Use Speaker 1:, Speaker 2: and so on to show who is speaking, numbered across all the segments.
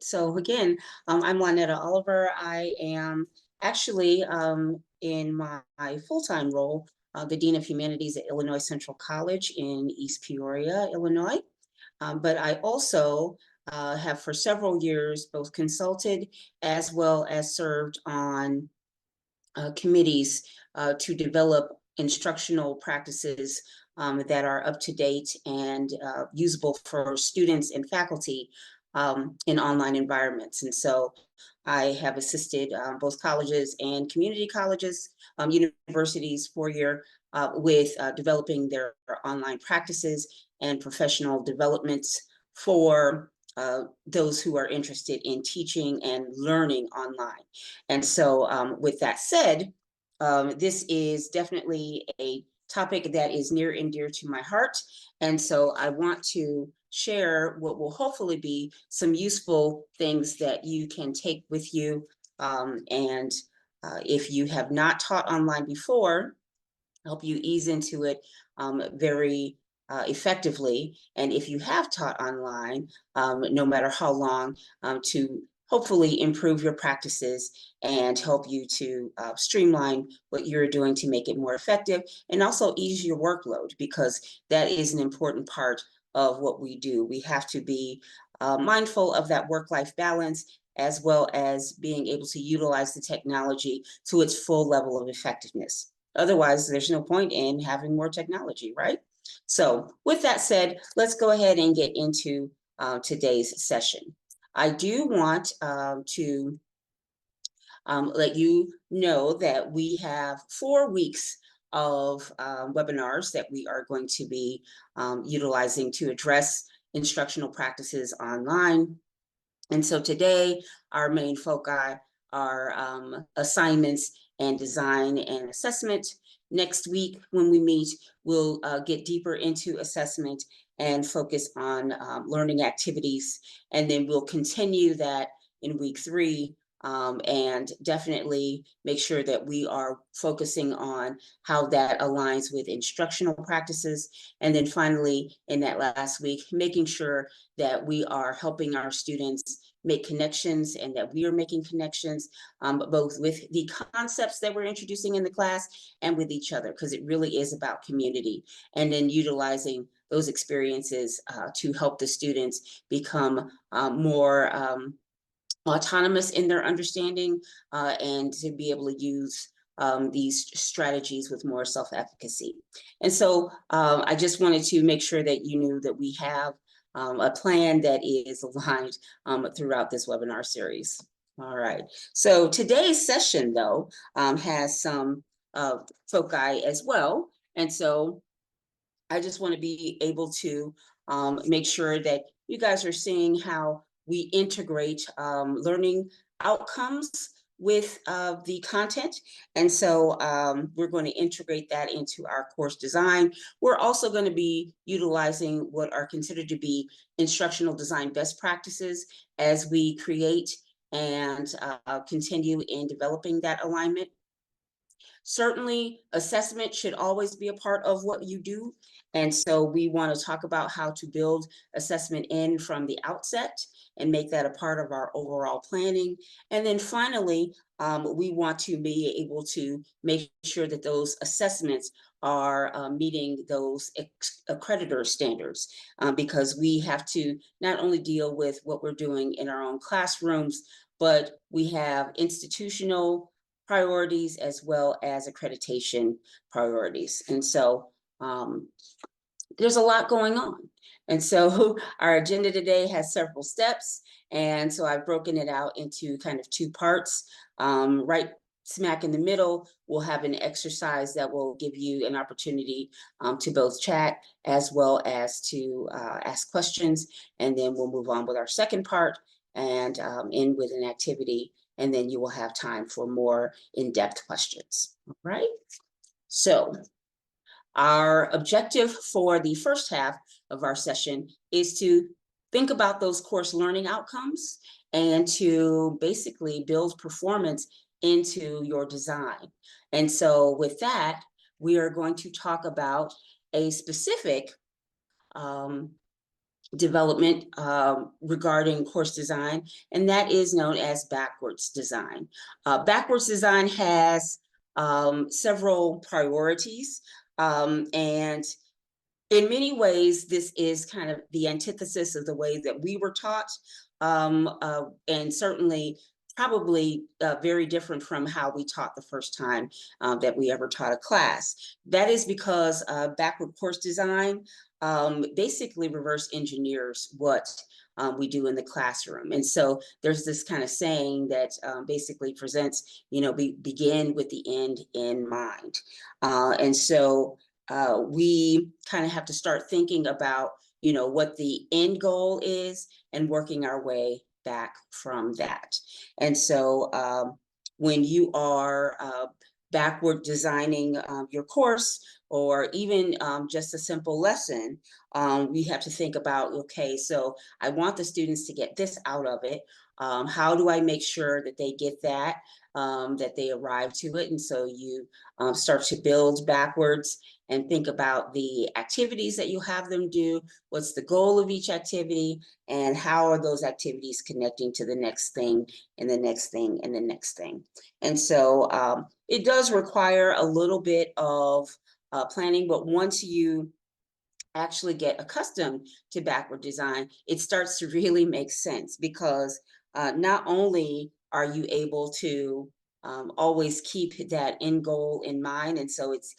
Speaker 1: So again, I'm Juanetta Oliver. I am actually in my full-time role, the Dean of Humanities at Illinois Central College in East Peoria, Illinois. But I also have for several years both consulted as well as served on committees to develop instructional practices that are up to date and usable for students and faculty in online environments. And so I have assisted both colleges and community colleges, universities 4-year with developing their online practices and professional developments for those who are interested in teaching and learning online. And so with that said, this is definitely a topic that is near and dear to my heart. And so I want to share what will hopefully be some useful things that you can take with you. And if you have not taught online before, help you ease into it very effectively. And if you have taught online, no matter how long, to hopefully improve your practices and help you to streamline what you're doing to make it more effective and also ease your workload, because that is an important part of what we do. We have to be mindful of that work-life balance, as well as being able to utilize the technology to its full level of effectiveness. Otherwise, there's no point in having more technology, right? So with that said, let's go ahead and get into today's session. I do want to let you know that we have 4 weeks of webinars that we are going to be utilizing to address instructional practices online. And so today, our main foci are assignments and design and assessment. Next week, when we meet, we'll get deeper into assessment and focus on learning activities. And then we'll continue that in week 3 and definitely make sure that we are focusing on how that aligns with instructional practices. And then finally, in that last week, making sure that we are helping our students make connections and that we are making connections both with the concepts that we're introducing in the class and with each other, because it really is about community, and then utilizing those experiences to help the students become more autonomous in their understanding and to be able to use these strategies with more self-efficacy. And so I just wanted to make sure that you knew that we have a plan that is aligned throughout this webinar series. All right, so today's session though has some foci as well. And so I just want to be able to make sure that you guys are seeing how we integrate learning outcomes with the content. And so we're going to integrate that into our course design. We're also going to be utilizing what are considered to be instructional design best practices as we create and continue in developing that alignment. Certainly, assessment should always be a part of what you do. And so we want to talk about how to build assessment in from the outset and make that a part of our overall planning. And then finally, we want to be able to make sure that those assessments are meeting those accreditor standards, because we have to not only deal with what we're doing in our own classrooms, but we have institutional priorities as well as accreditation priorities. And so there's a lot going on. And so our agenda today has several steps. And so I've broken it out into kind of 2 parts. Right smack in the middle, we'll have an exercise that will give you an opportunity to both chat as well as to ask questions. And then we'll move on with our second part and end with an activity. And then you will have time for more in-depth questions. All right. So our objective for the first half of our session is to think about those course learning outcomes and to basically build performance into your design. And so with that, we are going to talk about a specific development regarding course design, and that is known as backwards design. Backwards design has several priorities, and in many ways, this is kind of the antithesis of the way that we were taught, and certainly probably very different from how we taught the first time that we ever taught a class. That is because backward course design basically reverse engineers what we do in the classroom. And so there's this kind of saying that basically presents, begin with the end in mind. And so we kind of have to start thinking about, what the end goal is and working our way back from that. And so when you are backward designing your course, or even just a simple lesson, we have to think about, okay, so I want the students to get this out of it. How do I make sure that they get that, that they arrive to it? And so you start to build backwards and think about the activities that you have them do, what's the goal of each activity, and how are those activities connecting to the next thing and the next thing and the next thing. And so it does require a little bit of planning, but once you actually get accustomed to backward design, it starts to really make sense, because not only are you able to always keep that end goal in mind, and so it's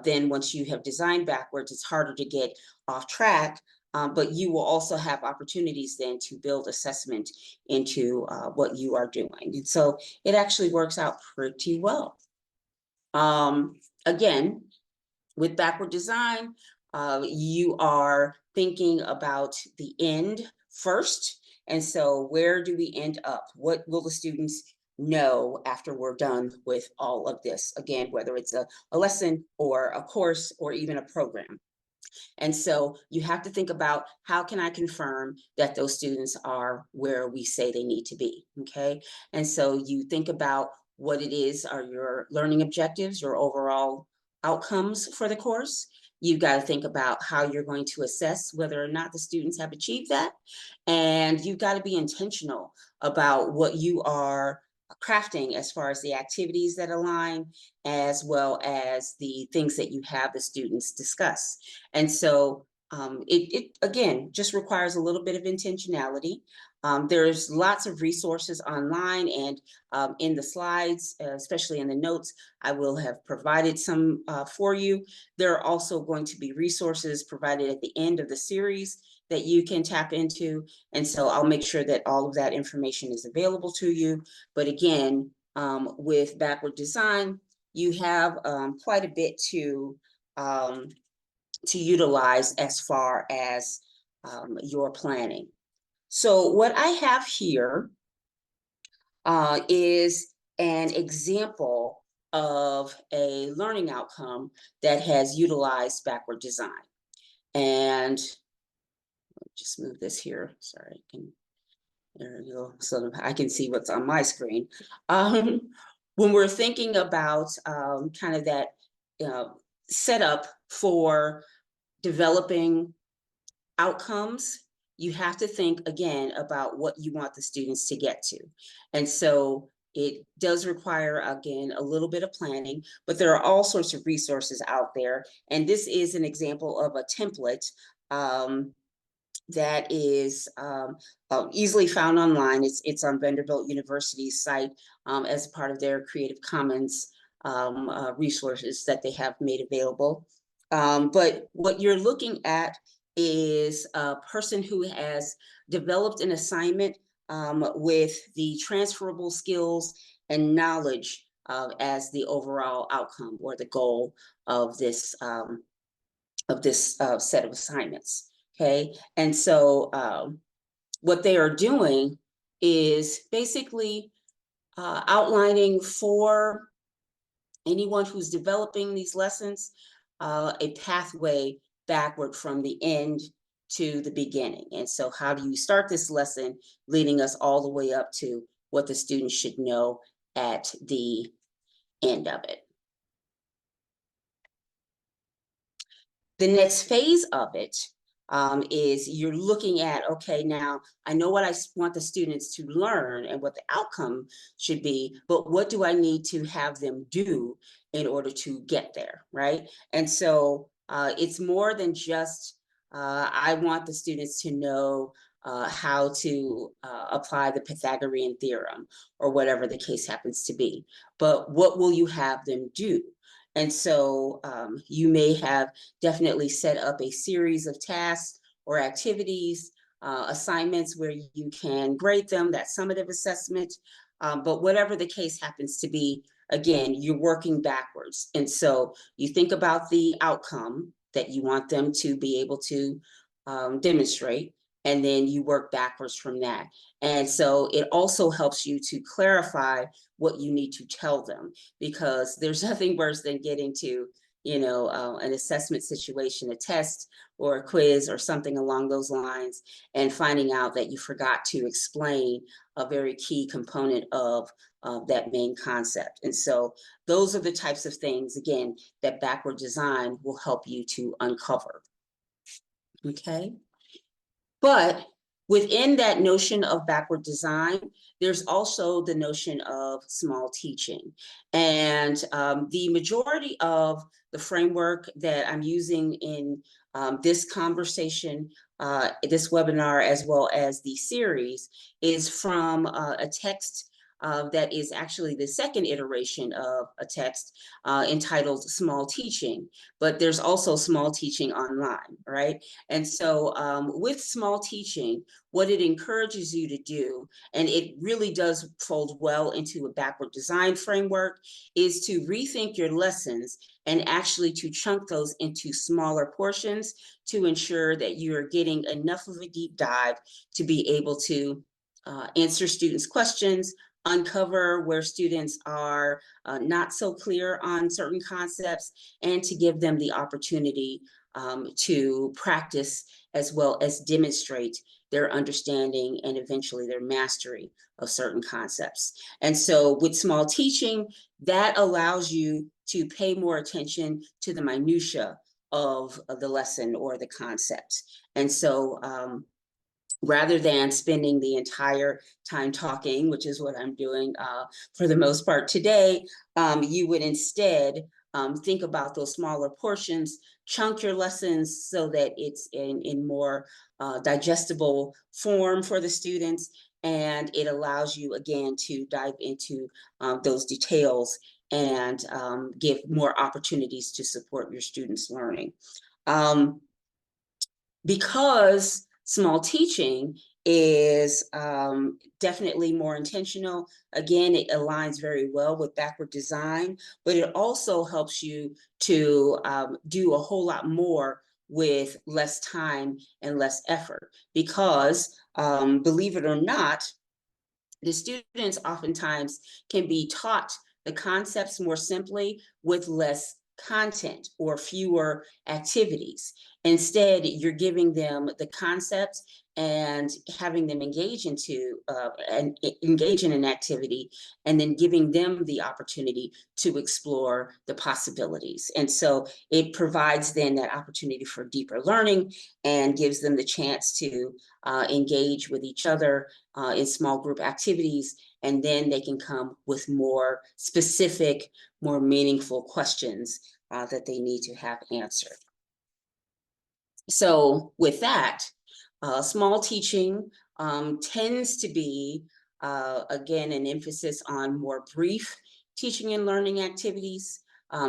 Speaker 1: then once you have designed backwards, it's harder to get off track, but you will also have opportunities then to build assessment into what you are doing. And so it actually works out pretty well. Again, with backward design, you are thinking about the end first. And so where do we end up? What will the students know after we're done with all of this? Again, whether it's a lesson or a course or even a program. And so you have to think about, how can I confirm that those students are where we say they need to be, okay? And so you think about what it is are your learning objectives, your overall outcomes for the course. You've got to think about how you're going to assess whether or not the students have achieved that. And you've got to be intentional about what you are crafting as far as the activities that align, as well as the things that you have the students discuss. And so it again just requires a little bit of intentionality. There's lots of resources online, and in the slides, especially in the notes, I will have provided some for you. There are also going to be resources provided at the end of the series that you can tap into. And so I'll make sure that all of that information is available to you. But again, with backward design, you have quite a bit to utilize as far as your planning. So what I have here is an example of a learning outcome that has utilized backward design. And just move this here. Sorry, there we go. So I can see what's on my screen. When we're thinking about kind of that setup for developing outcomes, you have to think again about what you want the students to get to. And so it does require, again, a little bit of planning, but there are all sorts of resources out there. And this is an example of a template that is easily found online. It's on Vanderbilt University's site as part of their Creative Commons resources that they have made available. But what you're looking at is a person who has developed an assignment with the transferable skills and knowledge as the overall outcome or the goal of this set of assignments. Okay, and so what they are doing is basically outlining for anyone who's developing these lessons a pathway backward from the end to the beginning. And so how do you start this lesson, leading us all the way up to what the students should know at the end of it. The next phase of it is you're looking at, okay, now I know what I want the students to learn and what the outcome should be, but what do I need to have them do in order to get there, right? And so it's more than just, I want the students to know how to apply the Pythagorean theorem or whatever the case happens to be, but what will you have them do? And so you may have definitely set up a series of tasks or activities, assignments where you can grade them, that summative assessment. But whatever the case happens to be, again, you're working backwards. And so you think about the outcome that you want them to be able to demonstrate, and then you work backwards from that. And so it also helps you to clarify what you need to tell them, because there's nothing worse than getting to, an assessment situation, a test or a quiz or something along those lines, and finding out that you forgot to explain a very key component of that main concept. And so those are the types of things, again, that backward design will help you to uncover. Okay. But within that notion of backward design, there's also the notion of small teaching. And the majority of the framework that I'm using in this conversation, this webinar, as well as the series, is from a text that is actually the second iteration of a text entitled Small Teaching, but there's also Small Teaching Online, right? And so with small teaching, what it encourages you to do, and it really does fold well into a backward design framework, is to rethink your lessons and actually to chunk those into smaller portions to ensure that you're getting enough of a deep dive to be able to answer students' questions, uncover where students are not so clear on certain concepts, and to give them the opportunity to practice as well as demonstrate their understanding and eventually their mastery of certain concepts. And so with small teaching, that allows you to pay more attention to the minutia of the lesson or the concept. And so rather than spending the entire time talking, which is what I'm doing for the most part today, you would instead think about those smaller portions, chunk your lessons so that it's in more digestible form for the students, and it allows you, again, to dive into those details and give more opportunities to support your students' learning. Because small teaching is definitely more intentional. Again, it aligns very well with backward design, but it also helps you to do a whole lot more with less time and less effort, because believe it or not, the students oftentimes can be taught the concepts more simply with less content or fewer activities. Instead, you're giving them the concepts and having them engage in an activity, and then giving them the opportunity to explore the possibilities. And so it provides then that opportunity for deeper learning and gives them the chance to engage with each other in small group activities, and then they can come with more specific, more meaningful questions that they need to have answered. So with that, small teaching tends to be, again, an emphasis on more brief teaching and learning activities.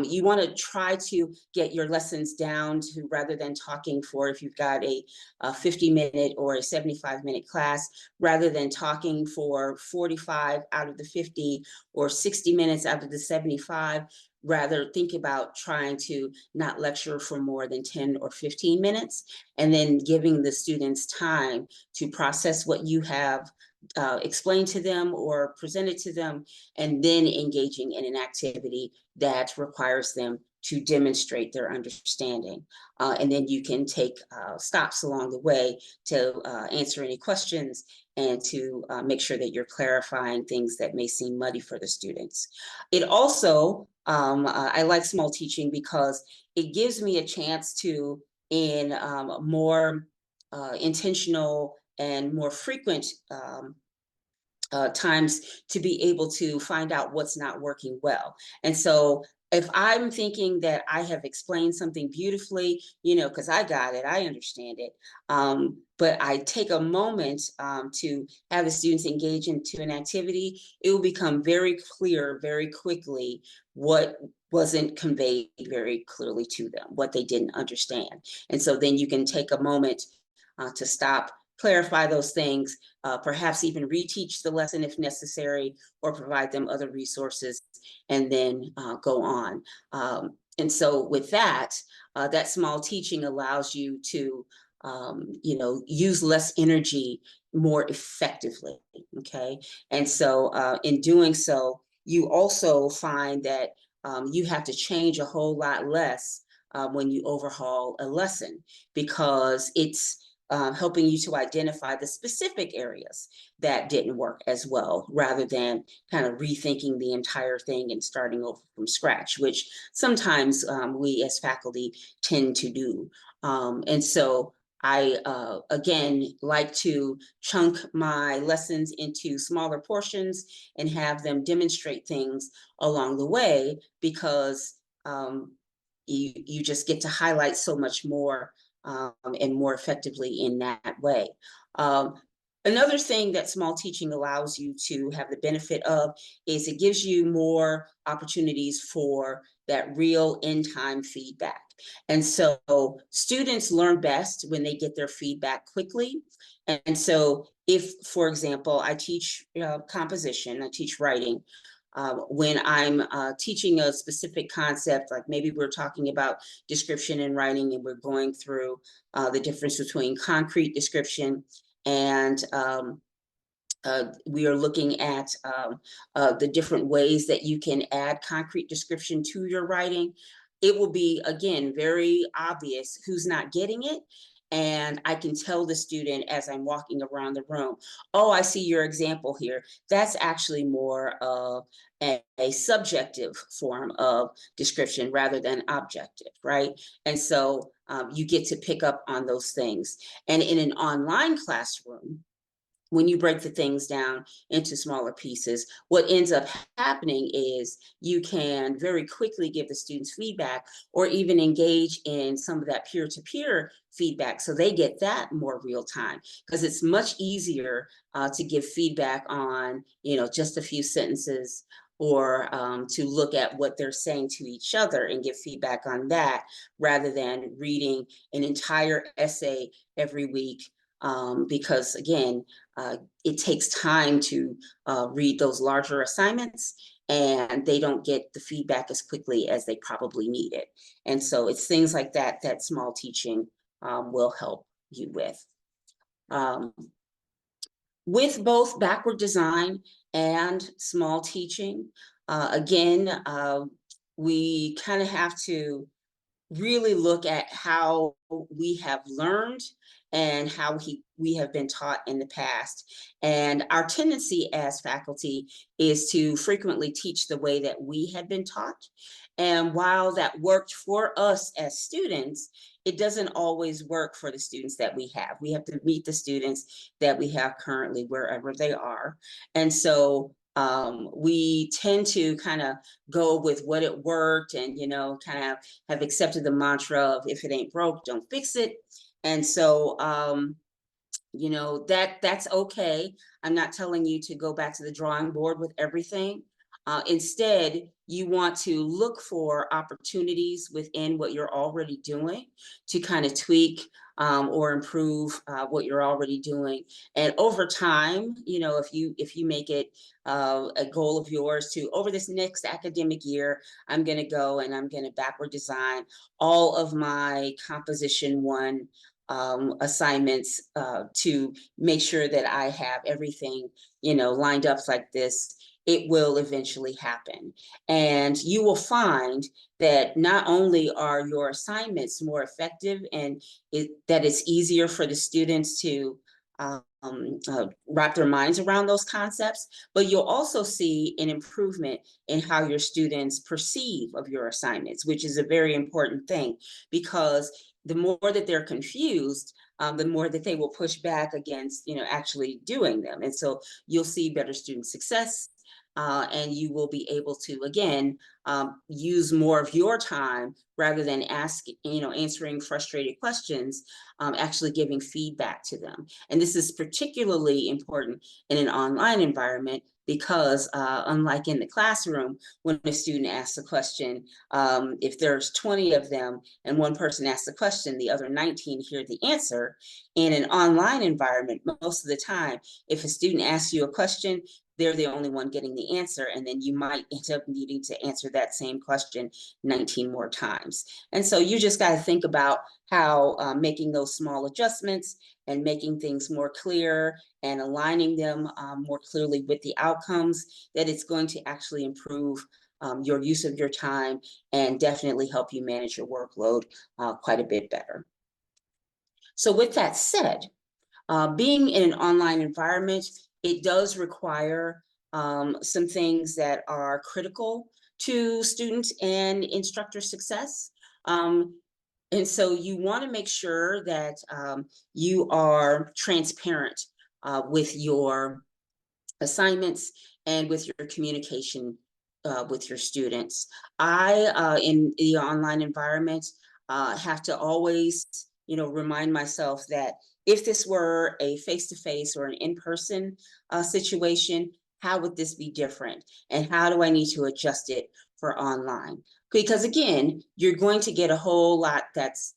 Speaker 1: You want to try to get your lessons down to, rather than talking for, if you've got a 50-minute or a 75-minute class, rather than talking for 45 out of the 50 or 60 minutes out of the 75, rather think about trying to not lecture for more than 10 or 15 minutes, and then giving the students time to process what you have explained to them or presented to them, and then engaging in an activity that requires them to demonstrate their understanding. And then you can take stops along the way to answer any questions and to make sure that you're clarifying things that may seem muddy for the students. It also, I like small teaching because it gives me a chance to, in more intentional and more frequent times to be able to find out what's not working well. And so if I'm thinking that I have explained something beautifully, because I got it, I understand it, but I take a moment to have the students engage into an activity, it will become very clear very quickly what wasn't conveyed very clearly to them, what they didn't understand. And so then you can take a moment to stop, clarify those things, perhaps even reteach the lesson if necessary, or provide them other resources, and then go on. And so with that, that small teaching allows you to, use less energy more effectively, okay? And so in doing so, you also find that you have to change a whole lot less when you overhaul a lesson, because it's helping you to identify the specific areas that didn't work as well, rather than kind of rethinking the entire thing and starting over from scratch, which sometimes we as faculty tend to do. And so I, again, like to chunk my lessons into smaller portions and have them demonstrate things along the way, because you just get to highlight so much more and more effectively in that way. Um, Another thing that small teaching allows you to have the benefit of is it gives you more opportunities for that real in-time feedback. And so students learn best when they get their feedback quickly. And so if, for example, I teach composition, I teach writing, when I'm teaching a specific concept, like maybe we're talking about description and writing, and we're going through the difference between concrete description and we are looking at the different ways that you can add concrete description to your writing. It will be, again, very obvious who's not getting it. And I can tell the student as I'm walking around the room, oh, I see your example here. That's actually more of a subjective form of description rather than objective, right? And so you get to pick up on those things. And in an online classroom, when you break the things down into smaller pieces, what ends up happening is you can very quickly give the students feedback, or even engage in some of that peer-to-peer feedback, so they get that more real time, because it's much easier to give feedback on, just a few sentences, or to look at what they're saying to each other and give feedback on that, rather than reading an entire essay every week, because again, it takes time to read those larger assignments, and they don't get the feedback as quickly as they probably need it. And so it's things like that that small teaching will help you with. With both backward design and small teaching, again, we kind of have to really look at how we have learned and how we have been taught in the past. And our tendency as faculty is to frequently teach the way that we had been taught. And while that worked for us as students, it doesn't always work for the students that we have. We have to meet the students that we have currently wherever they are. And so we tend to kind of go with what it worked, and kind of have accepted the mantra of, if it ain't broke, don't fix it. And so that's okay. I'm not telling you to go back to the drawing board with everything. Instead, you want to look for opportunities within what you're already doing to kind of tweak or improve what you're already doing. And over time, if you make it a goal of yours to, over this next academic year, I'm going to go and I'm going to backward design all of my composition one assignments to make sure that I have everything, lined up like this. It will eventually happen. And you will find that not only are your assignments more effective, and that it's easier for the students to wrap their minds around those concepts, but you'll also see an improvement in how your students perceive of your assignments, which is a very important thing, because the more that they're confused, the more that they will push back against, actually doing them. And so you'll see better student success, and you will be able to, again, use more of your time rather than answering frustrated questions, actually giving feedback to them. And this is particularly important in an online environment because, unlike in the classroom, when a student asks a question, if there's 20 of them and one person asks a question, the other 19 hear the answer. In an online environment, most of the time, if a student asks you a question, they're the only one getting the answer, and then you might end up needing to answer that same question 19 more times. And so you just got to think about how making those small adjustments and making things more clear and aligning them more clearly with the outcomes, that it's going to actually improve your use of your time and definitely help you manage your workload quite a bit better. So with that said, being in an online environment, it does require some things that are critical to student and instructor success. And so you want to make sure that you are transparent with your assignments and with your communication with your students. In the online environment, have to always, remind myself that if this were a face-to-face or an in-person situation, how would this be different? And how do I need to adjust it for online? Because again, you're going to get a whole lot that's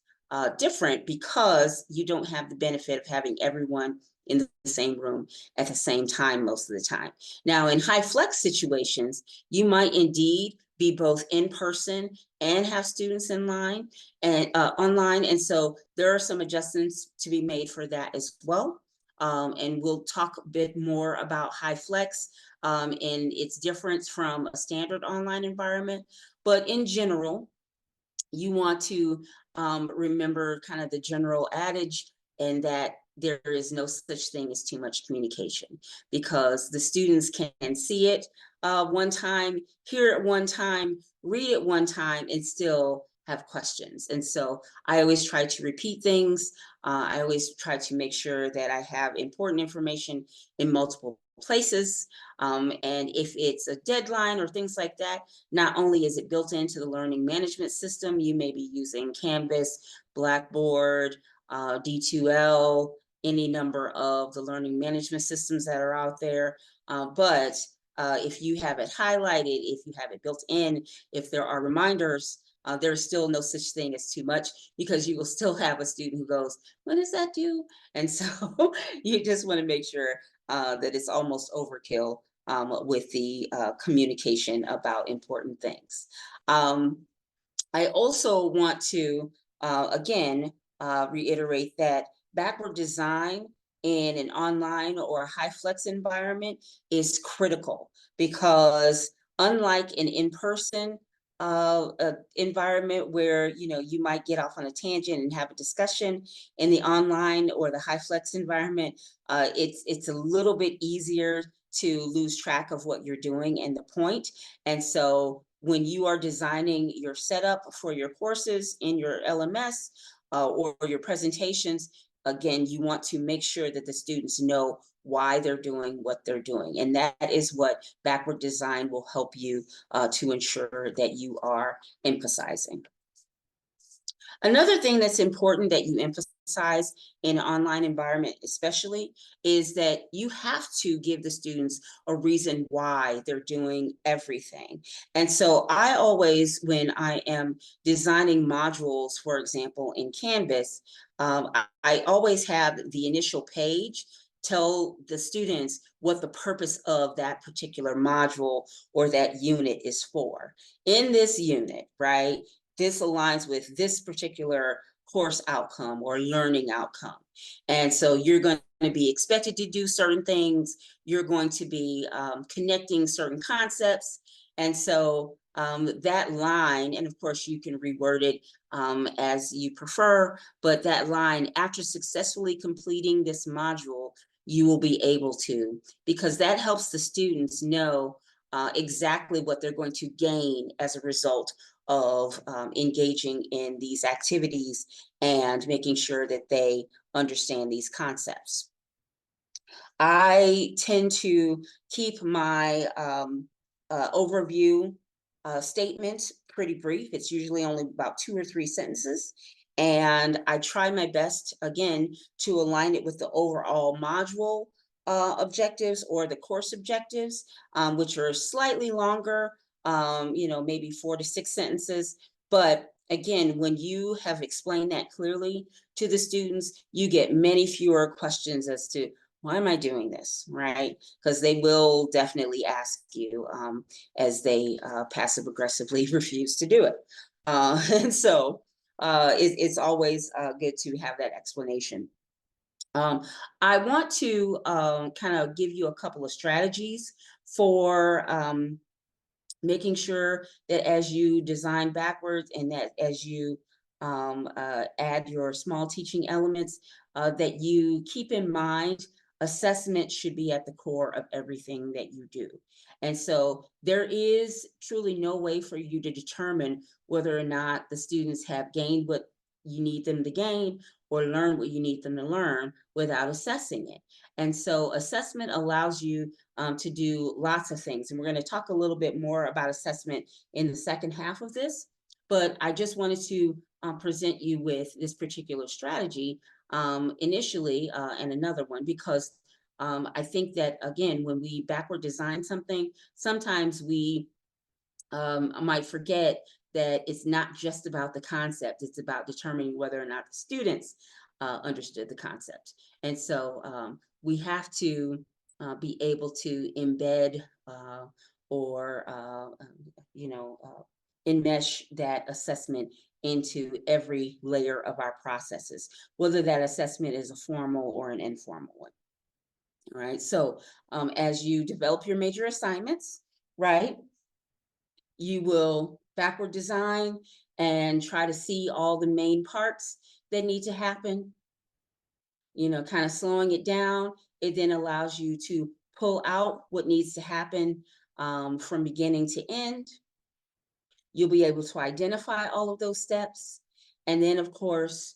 Speaker 1: different because you don't have the benefit of having everyone in the same room at the same time most of the time. Now, in Hyflex situations, you might indeed be both in person and have students in line and online. And so there are some adjustments to be made for that as well. And we'll talk a bit more about Hyflex and its difference from a standard online environment. But in general, you want to remember kind of the general adage, and that there is no such thing as too much communication, because the students can see it one time, hear it one time, read it one time, and still have questions. And so I always try to repeat things. I always try to make sure that I have important information in multiple places. And if it's a deadline or things like that, not only is it built into the learning management system, you may be using Canvas, Blackboard, D2L, any number of the learning management systems that are out there. But if you have it highlighted, if you have it built in, if there are reminders, there's still no such thing as too much, because you will still have a student who goes, when does that due? And so you just want to make sure that it's almost overkill with the communication about important things. I also want to, again, reiterate that backward design in an online or a Hyflex environment is critical, because unlike an in-person environment where you might get off on a tangent and have a discussion, in the online or the Hyflex environment, it's a little bit easier to lose track of what you're doing and the point. And so when you are designing your setup for your courses in your LMS or your presentations, again, you want to make sure that the students know why they're doing what they're doing. And that is what backward design will help you to ensure that you are emphasizing. Another thing that's important that you emphasize in an online environment especially, is that you have to give the students a reason why they're doing everything. And so I always, when I am designing modules, for example, in Canvas, I always have the initial page tell the students what the purpose of that particular module or that unit is for. In this unit, right, this aligns with this particular course outcome or learning outcome. And so you're going to be expected to do certain things. You're going to be connecting certain concepts. And so that line, and of course you can reword it as you prefer, but that line, after successfully completing this module, you will be able to, because that helps the students know exactly what they're going to gain as a result of engaging in these activities and making sure that they understand these concepts. I tend to keep my overview statement pretty brief. It's usually only about 2 or 3 sentences. And I try my best, again, to align it with the overall module objectives or the course objectives, which are slightly longer, maybe 4 to 6 sentences. But again, when you have explained that clearly to the students, you get many fewer questions as to why am I doing this, right? Because they will definitely ask you as they passive aggressively refuse to do it. And so it's always good to have that explanation. Um, I want to kind of give you a couple of strategies for making sure that as you design backwards and that as you add your small teaching elements, that you keep in mind assessment should be at the core of everything that you do. And so there is truly no way for you to determine whether or not the students have gained what you need them to gain or learn what you need them to learn without assessing it. And so assessment allows you to do lots of things. And we're going to talk a little bit more about assessment in the second half of this. But I just wanted to present you with this particular strategy initially and another one because I think that, again, when we backward design something, sometimes we might forget that it's not just about the concept, it's about determining whether or not the students understood the concept. And so we have to be able to embed or, enmesh that assessment into every layer of our processes, whether that assessment is a formal or an informal one. All right. So as you develop your major assignments, right, you will backward design and try to see all the main parts that need to happen, kind of slowing it down. It then allows you to pull out what needs to happen from beginning to end. You'll be able to identify all of those steps. And then, of course,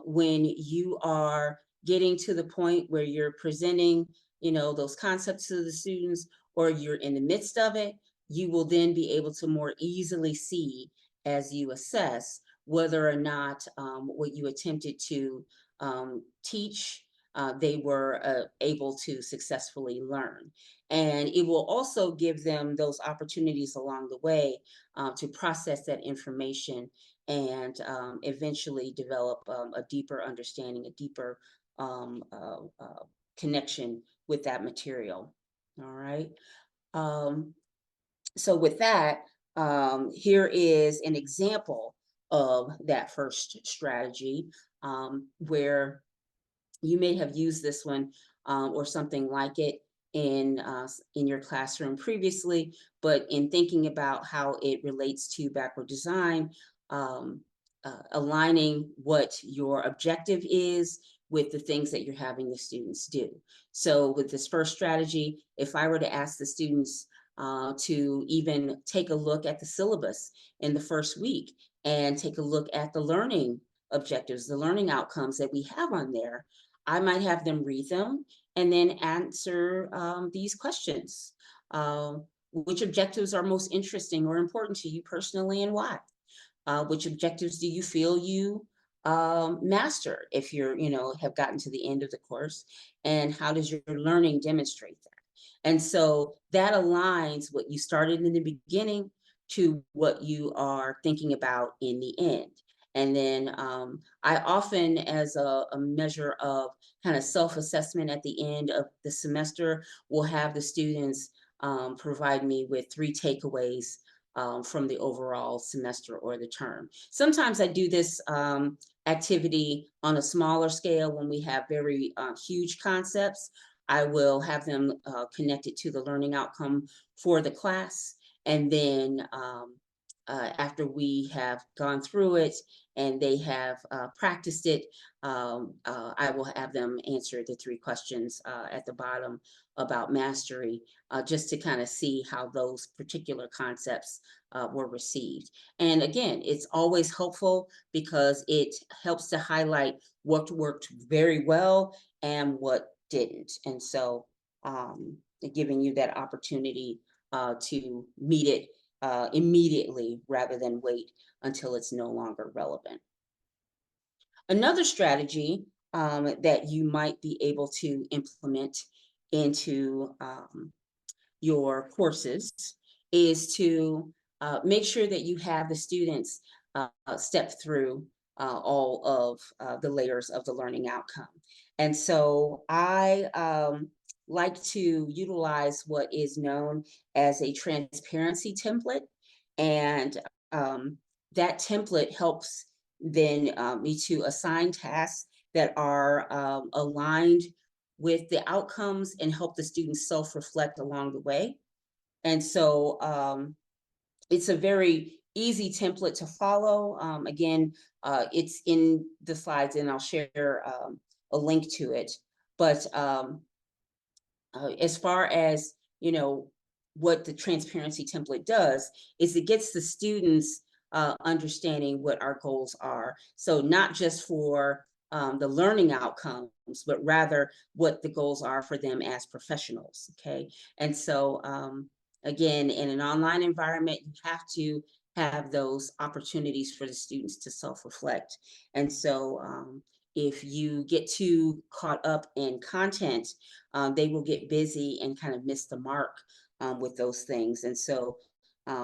Speaker 1: when you are getting to the point where you're presenting, those concepts to the students, or you're in the midst of it, you will then be able to more easily see as you assess whether or not what you attempted to teach, they were able to successfully learn. And it will also give them those opportunities along the way to process that information and eventually develop a deeper understanding, a deeper connection with that material. All right. So with that, here is an example of that first strategy where you may have used this one or something like it in your classroom previously, but in thinking about how it relates to backward design, um, aligning what your objective is with the things that you're having the students do. So with this first strategy, if I were to ask the students to even take a look at the syllabus in the first week and take a look at the learning objectives, the learning outcomes that we have on there, I might have them read them and then answer these questions. Which objectives are most interesting or important to you personally and why? Which objectives do you feel you master if you're, have gotten to the end of the course? And how does your learning demonstrate that? And so that aligns what you started in the beginning to what you are thinking about in the end. And then I often, as a measure of kind of self-assessment at the end of the semester, will have the students provide me with 3 takeaways from the overall semester or the term. Sometimes I do this activity on a smaller scale when we have very huge concepts. I will have them connect it to the learning outcome for the class. And then after we have gone through it and they have practiced it, I will have them answer the 3 questions at the bottom about mastery, just to kind of see how those particular concepts were received. And again, it's always helpful because it helps to highlight what worked very well and what didn't. And so giving you that opportunity to meet it immediately rather than wait until it's no longer relevant. Another strategy that you might be able to implement into your courses is to make sure that you have the students step through all of the layers of the learning outcome. And so I like to utilize what is known as a transparency template. And um, that template helps then me to assign tasks that are aligned with the outcomes and help the students self-reflect along the way. And so it's a very easy template to follow. Again, it's in the slides and I'll share a link to it. But as far as, what the transparency template does is it gets the students understanding what our goals are. So not just for the learning outcomes, but rather what the goals are for them as professionals. Okay. And so, again, in an online environment, you have to have those opportunities for the students to self-reflect. And so, if you get too caught up in content, they will get busy and kind of miss the mark with those things. And so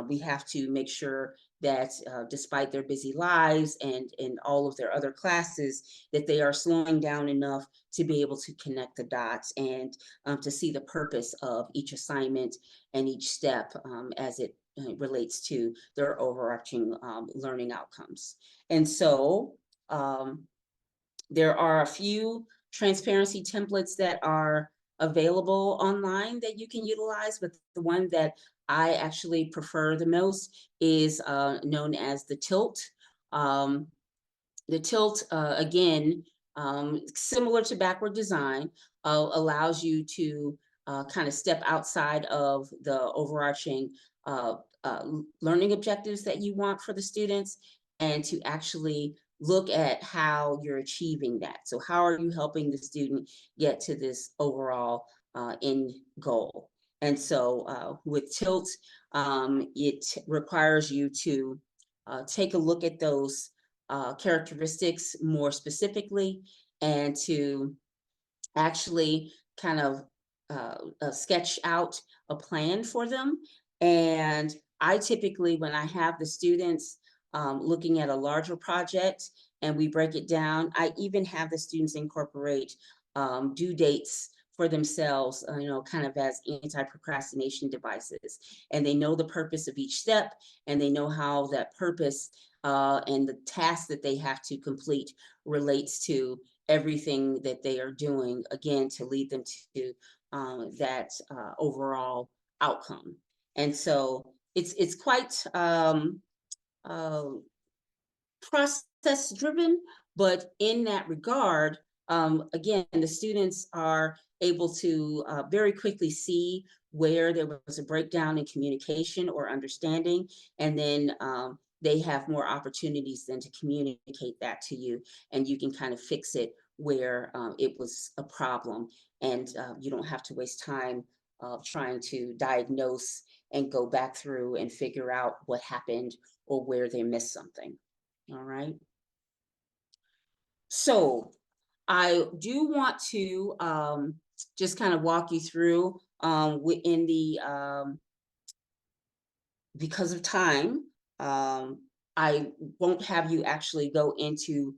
Speaker 1: we have to make sure that despite their busy lives and all of their other classes, that they are slowing down enough to be able to connect the dots and to see the purpose of each assignment and each step as it relates to their overarching learning outcomes. And so there are a few transparency templates that are available online that you can utilize, but the one that I actually prefer the most is known as the tilt. Um, the tilt, again, similar to backward design, allows you to kind of step outside of the overarching uh, learning objectives that you want for the students and to actually look at how you're achieving that. So how are you helping the student get to this overall end goal? And so with tilt, it requires you to take a look at those characteristics more specifically and to actually kind of sketch out a plan for them. And I typically, when I have the students looking at a larger project and we break it down, I even have the students incorporate due dates for themselves, kind of as anti-procrastination devices. And they know the purpose of each step and they know how that purpose and the task that they have to complete relates to everything that they are doing, again, to lead them to that overall outcome. And so it's quite uh, process driven, but in that regard, again, the students are able to very quickly see where there was a breakdown in communication or understanding, and then they have more opportunities then to communicate that to you, and you can kind of fix it where it was a problem, and you don't have to waste time trying to diagnose and go back through and figure out what happened or where they missed something. All right. So I do want to just kind of walk you through within the because of time, I won't have you actually go into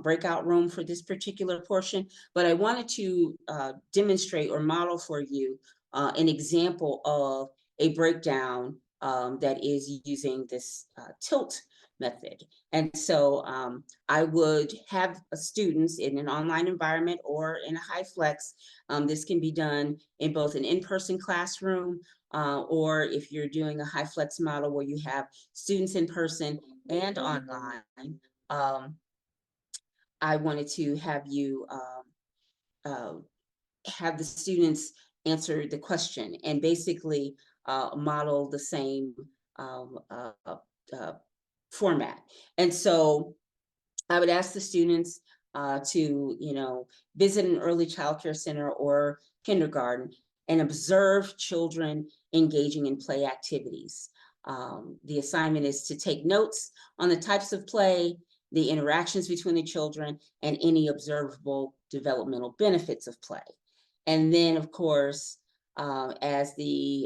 Speaker 1: breakout room for this particular portion, but I wanted to demonstrate or model for you an example of a breakdown that is using this tilt method. And so I would have students in an online environment or in a Hyflex. This can be done in both an in-person classroom or if you're doing a Hyflex model where you have students in person and online. Um, I wanted to have you uh, have the students answer the question and basically model the same um, uh, uh, format. And so I would ask the students to, visit an early child care center or kindergarten and observe children engaging in play activities. The assignment is to take notes on the types of play, the interactions between the children, and any observable developmental benefits of play. And then, of course, as they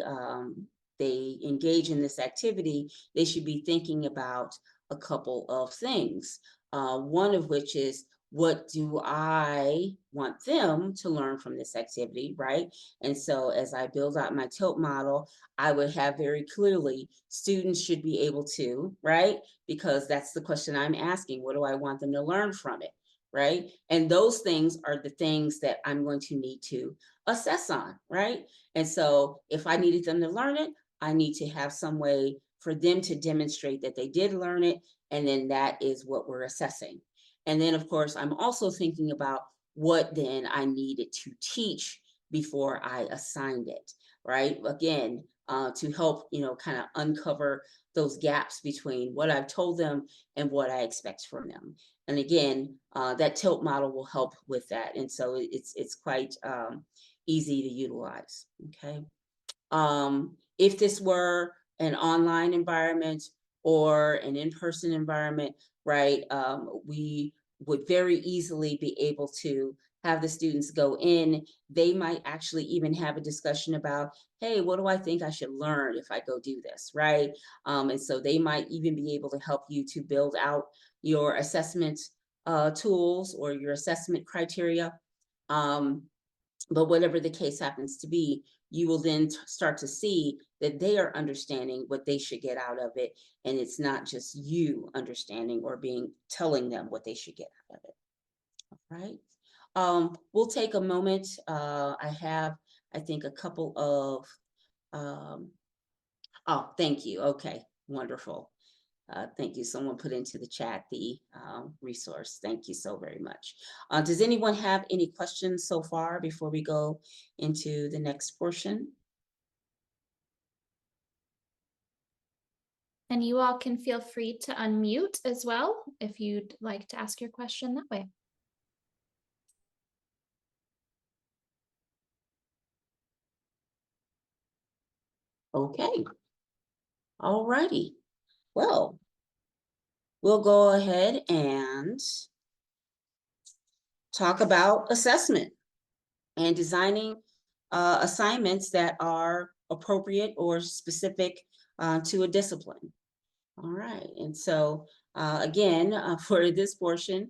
Speaker 1: engage in this activity, they should be thinking about a couple of things. One of which is, what do I want them to learn from this activity, right? And so as I build out my tilt model, I would have very clearly, students should be able to, right? Because that's the question I'm asking, what do I want them to learn from it, right? And those things are the things that I'm going to need to assess on, right? And so if I needed them to learn it, I need to have some way for them to demonstrate that they did learn it, and then that is what we're assessing. And then, of course, I'm also thinking about what then I needed to teach before I assigned it, right? Again, to help, kind of uncover those gaps between what I've told them and what I expect from them. And again, that tilt model will help with that. And so it's quite easy to utilize, okay? If this were an online environment or an in-person environment, right, we would very easily be able to have the students go in. They might actually even have a discussion about, hey, what do I think I should learn if I go do this, right? And so they might even be able to help you to build out your assessment tools or your assessment criteria. Um, but whatever the case happens to be, you will then start to see that they are understanding what they should get out of it. And it's not just you understanding or telling them what they should get out of it. All right. We'll take a moment. I have, I think, a couple of, oh, thank you. Okay, wonderful. Thank you. Someone put into the chat the resource. Thank you so very much. Does anyone have any questions so far before we go into the next portion?
Speaker 2: And you all can feel free to unmute as well if you'd like to ask your question that way.
Speaker 1: Okay. All righty. Well, we'll go ahead and talk about assessment and designing assignments that are appropriate or specific to a discipline. All right, and so again, for this portion,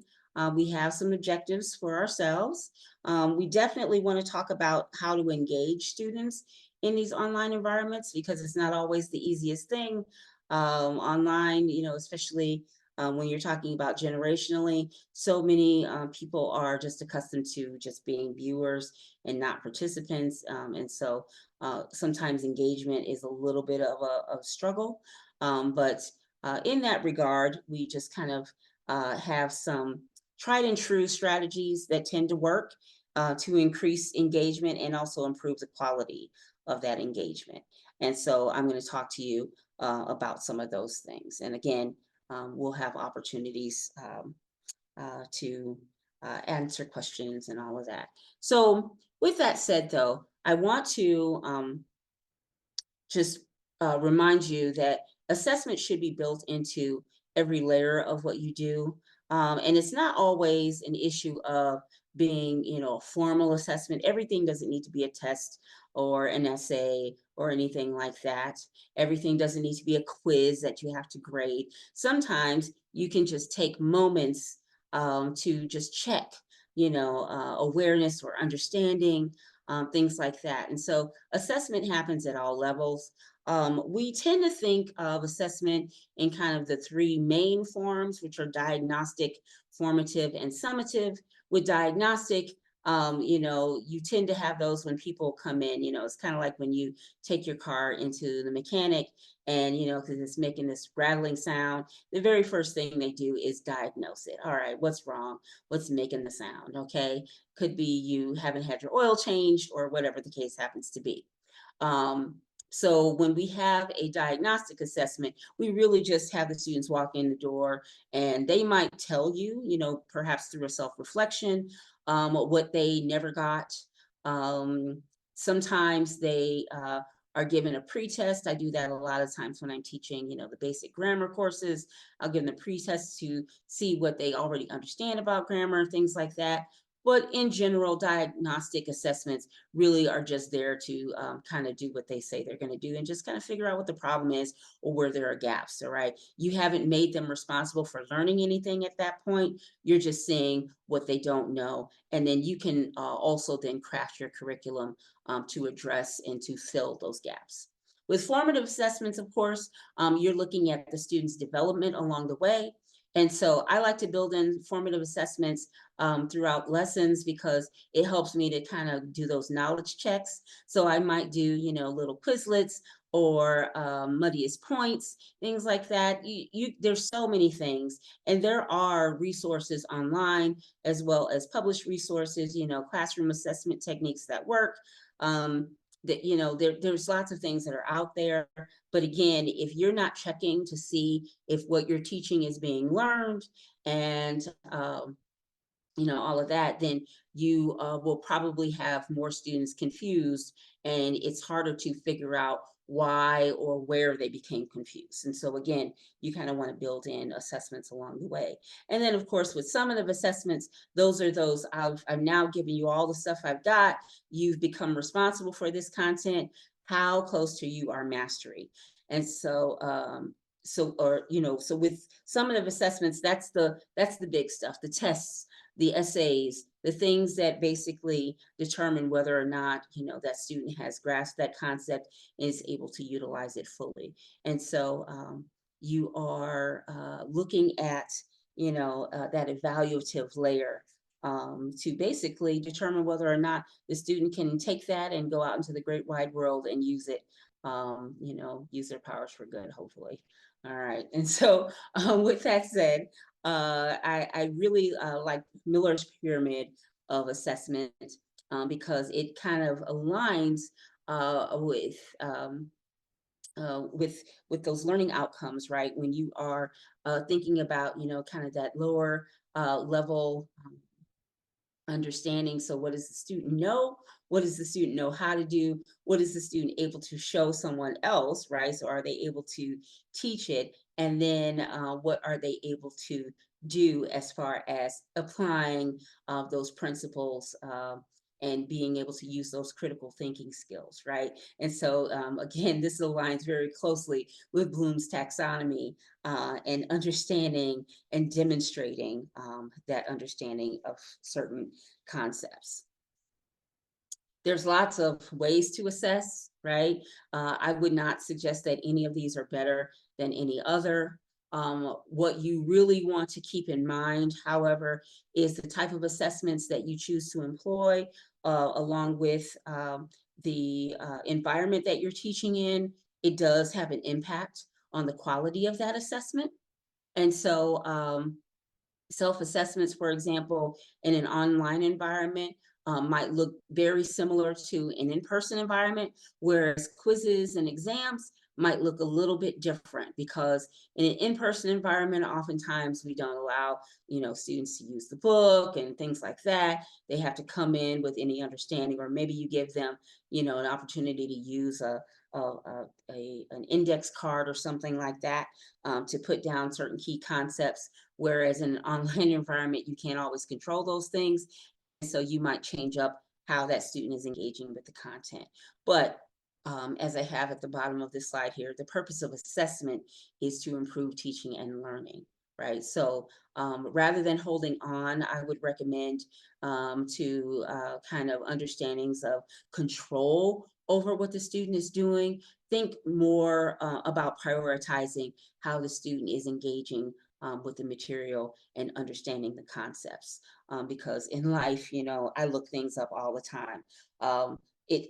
Speaker 1: we have some objectives for ourselves. We definitely want to talk about how to engage students in these online environments, because it's not always the easiest thing online, especially when you're talking about generationally. So many people are just accustomed to just being viewers and not participants. And so sometimes engagement is a little bit of a struggle. But in that regard, we just kind of have some tried and true strategies that tend to work to increase engagement and also improve the quality of that engagement. And so I'm going to talk to you about some of those things. And again, we'll have opportunities to answer questions and all of that. So with that said, though, I want to just remind you that assessment should be built into every layer of what you do. And it's not always an issue of being, a formal assessment. Everything doesn't need to be a test or an essay or anything like that. Everything doesn't need to be a quiz that you have to grade. Sometimes you can just take moments to just check, awareness or understanding, things like that. And so assessment happens at all levels. We tend to think of assessment in kind of the three main forms, which are diagnostic, formative, and summative. With diagnostic, you tend to have those when people come in. It's kind of like when you take your car into the mechanic and, because it's making this rattling sound, the very first thing they do is diagnose it. All right, what's wrong? What's making the sound? Okay. Could be you haven't had your oil changed or whatever the case happens to be. Um, so when we have a diagnostic assessment, we really just have the students walk in the door and they might tell you, perhaps through a self-reflection, what they never got. Um, Sometimes they are given a pretest. I do that a lot of times when I'm teaching, the basic grammar courses. I'll give them a pretest to see what they already understand about grammar, things like that. But in general, diagnostic assessments really are just there to kind of do what they say they're going to do and just kind of figure out what the problem is or where there are gaps. All right. You haven't made them responsible for learning anything at that point. You're just seeing what they don't know. And then you can also then craft your curriculum to address and to fill those gaps. With formative assessments, of course, you're looking at the student's development along the way. And so I like to build in formative assessments throughout lessons because it helps me to kind of do those knowledge checks. So I might do, little Quizlets or muddiest points, things like that. There's so many things, and there are resources online as well as published resources, classroom assessment techniques that work. That there's lots of things that are out there, but again, if you're not checking to see if what you're teaching is being learned and all of that, then you will probably have more students confused and it's harder to figure out why or where they became confused. And so again, you kind of want to build in assessments along the way. And then of course, with summative assessments, those are those I've now given you all the stuff I've got. You've become responsible for this content. How close to you are mastery? And so so with summative assessments, that's the big stuff, the tests, the essays, the things that basically determine whether or not, that student has grasped that concept and is able to utilize it fully. And so you are looking at, that evaluative layer to basically determine whether or not the student can take that and go out into the great wide world and use it, use their powers for good, hopefully. All right. And so with that said, I really like Miller's pyramid of assessment because it kind of aligns with those learning outcomes, right? When you are thinking about, kind of that lower level understanding. So what does the student know? What does the student know how to do? What is the student able to show someone else, right? So are they able to teach it? And then what are they able to do as far as applying those principles and being able to use those critical thinking skills, right? And so again, this aligns very closely with Bloom's taxonomy and understanding and demonstrating that understanding of certain concepts. There's lots of ways to assess, right? I would not suggest that any of these are better than any other. What you really want to keep in mind, however, is the type of assessments that you choose to employ, along with the environment that you're teaching in. It does have an impact on the quality of that assessment. And so self-assessments, for example, in an online environment might look very similar to an in-person environment, whereas quizzes and exams might look a little bit different because in an in-person environment, oftentimes we don't allow, students to use the book and things like that. They have to come in with any understanding, or maybe you give them, an opportunity to use an index card or something like that to put down certain key concepts. Whereas in an online environment, you can't always control those things. So you might change up how that student is engaging with the content. But as I have at the bottom of this slide here, the purpose of assessment is to improve teaching and learning, right? So rather than holding on, I would recommend to kind of understandings of control over what the student is doing. Think more about prioritizing how the student is engaging with the material and understanding the concepts. Because in life, I look things up all the time.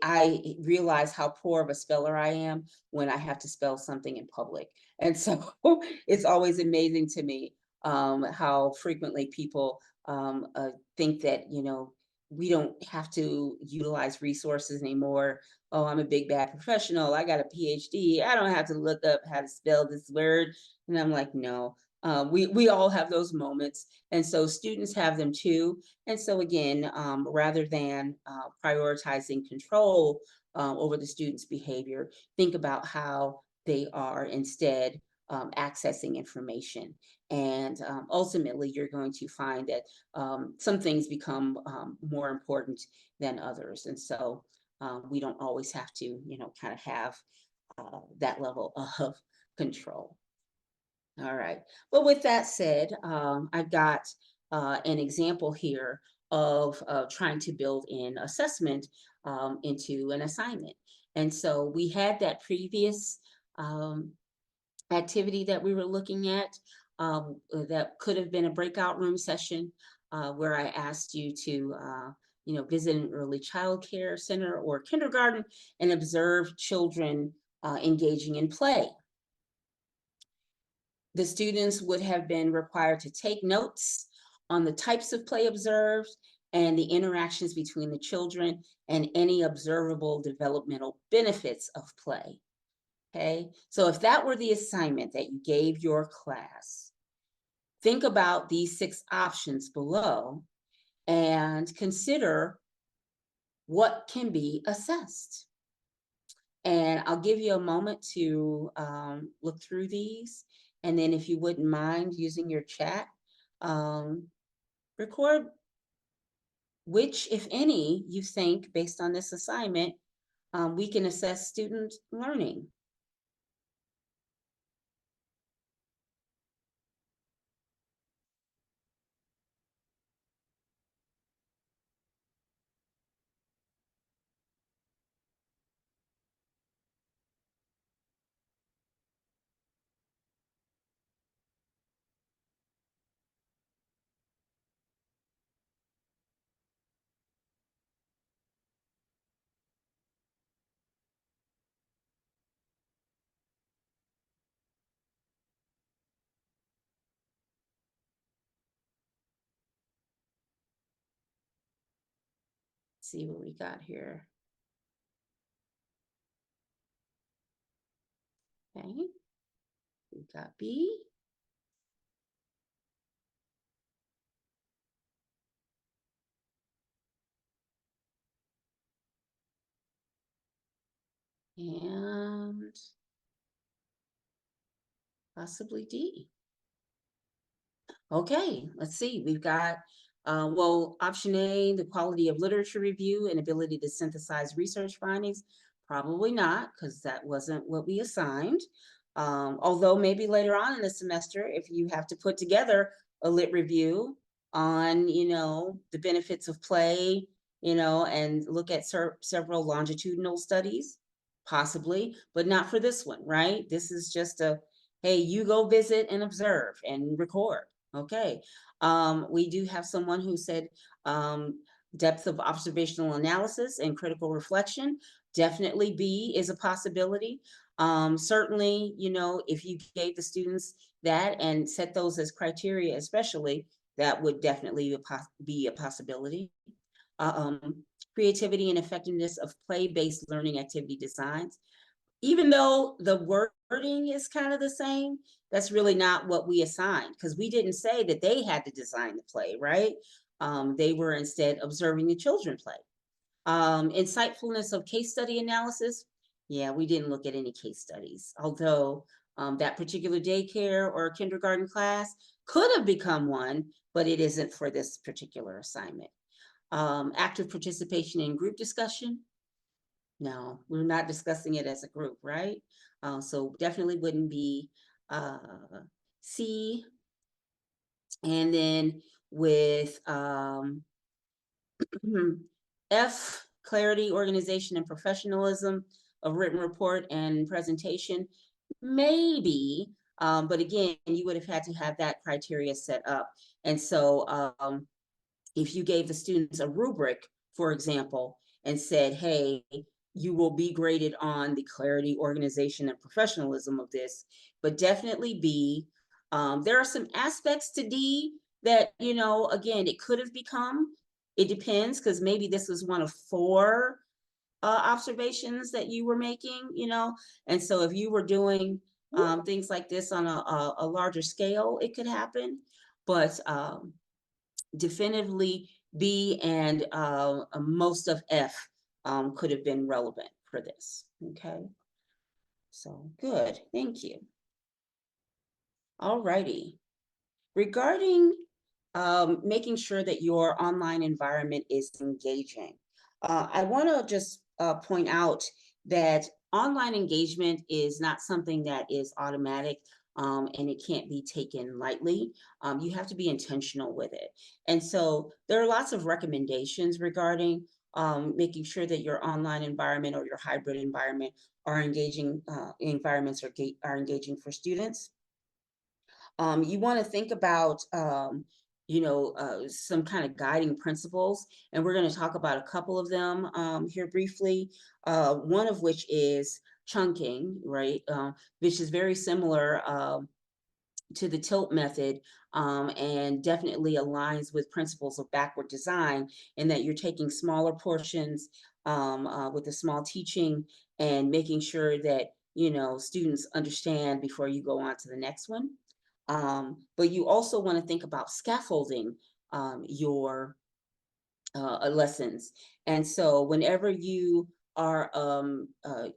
Speaker 1: I realize how poor of a speller I am when I have to spell something in public. And so it's always amazing to me how frequently people think that, we don't have to utilize resources anymore. Oh, I'm a big bad professional. I got a PhD. I don't have to look up how to spell this word. And I'm like, no. We all have those moments, and so students have them too. And so again, rather than prioritizing control over the student's behavior, think about how they are instead accessing information. And ultimately, you're going to find that some things become more important than others. And so we don't always have to, kind of have that level of control. All right. Well, with that said, I've got an example here of trying to build in assessment into an assignment. And so we had that previous um, activity that we were looking at that could have been a breakout room session where I asked you to, visit an early child care center or kindergarten and observe children engaging in play. The students would have been required to take notes on the types of play observed and the interactions between the children and any observable developmental benefits of play. Okay, so if that were the assignment that you gave your class, think about these 6 options below and consider what can be assessed. And I'll give you a moment to look through these. And then if you wouldn't mind using your chat, um, record which, if any, you think based on this assignment, we can assess student learning. See what we got here. Okay, we got B. And possibly D. Okay, let's see. We've got, well, option A, the quality of literature review and ability to synthesize research findings. Probably not, because that wasn't what we assigned. Although maybe later on in the semester, if you have to put together a lit review on, the benefits of play, and look at several longitudinal studies, possibly, but not for this one, right? This is just a, hey, you go visit and observe and record. Okay. We do have someone who said depth of observational analysis and critical reflection. Definitely B is a possibility. Certainly, if you gave the students that and set those as criteria, especially, that would definitely be a possibility. Um, Creativity and effectiveness of play-based learning activity designs. Even though the wording is kind of the same, that's really not what we assigned, because we didn't say that they had to design the play, right? They were instead observing the children play. Insightfulness of case study analysis. Yeah, we didn't look at any case studies, although that particular daycare or kindergarten class could have become one, but it isn't for this particular assignment. Active participation in group discussion. No, we're not discussing it as a group, right? So definitely wouldn't be uh, C. And then with F, clarity, organization, and professionalism of written report and presentation, maybe. But again, you would have had to have that criteria set up. And so if you gave the students a rubric, for example, and said, hey, you will be graded on the clarity, organization, and professionalism of this, but definitely B. There are some aspects to D that, again, it could have become. It depends, because maybe this was one of four observations that you were making, and so if you were doing things like this on a larger scale, it could happen. But definitively B and most of F could have been relevant for this. Okay, so good, thank you. All righty. Regarding making sure that your online environment is engaging, I want to just point out that online engagement is not something that is automatic, and it can't be taken lightly. You have to be intentional with it. And so there are lots of recommendations regarding making sure that your online environment or your hybrid environment are engaging, environments are engaging for students. You want to think about, some kind of guiding principles, and we're going to talk about a couple of them here briefly. One of which is chunking, right? Which is very similar to the tilt method, and definitely aligns with principles of backward design, in that you're taking smaller portions with a small teaching and making sure that students understand before you go on to the next one. But you also want to think about scaffolding your lessons. And so whenever you are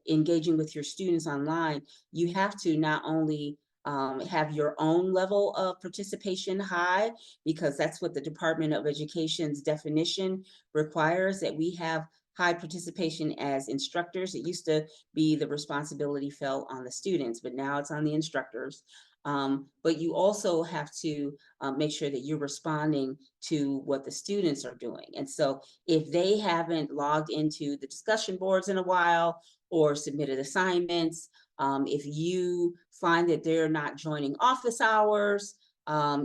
Speaker 1: engaging with your students online, you have to not only have your own level of participation high, because that's what the Department of Education's definition requires, that we have high participation as instructors. It used to be the responsibility fell on the students, but now it's on the instructors. But you also have to make sure that you're responding to what the students are doing. And so if they haven't logged into the discussion boards in a while or submitted assignments, if you find that they're not joining office hours,